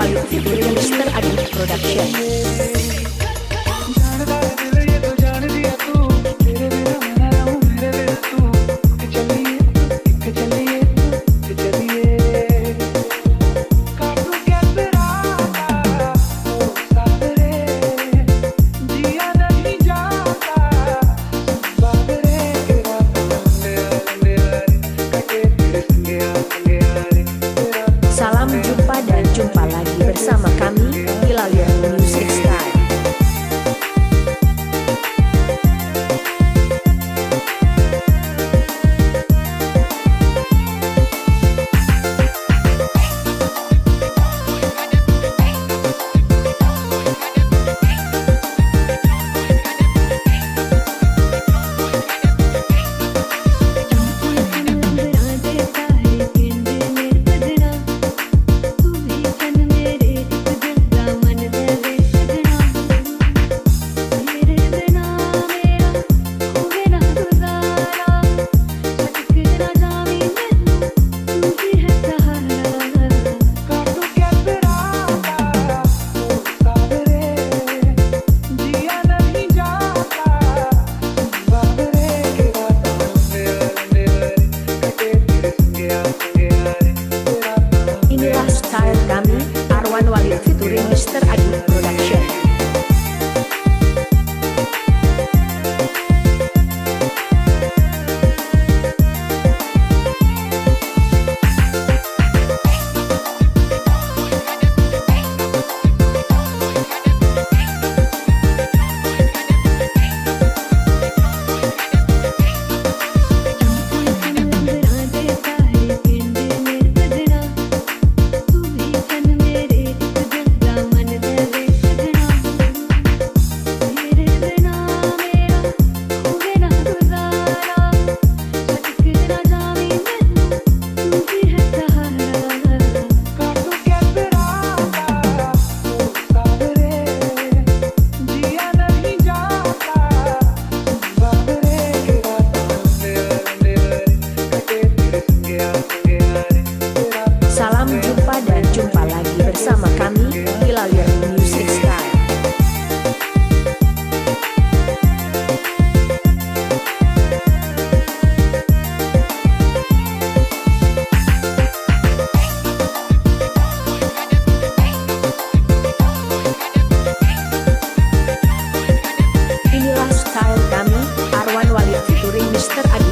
Walid featuring Mr. Adi Production. Salam jumpa dan jumpa lagi bersama kami Hilalya Music Style. Inilah style kami, Arwan Walid featuring Mr. Adi Production. Salam jumpa dan jumpa lagi bersama kami Hilalya Music Style. Inilah style kami, Arwan Walid featuring Mr. Adi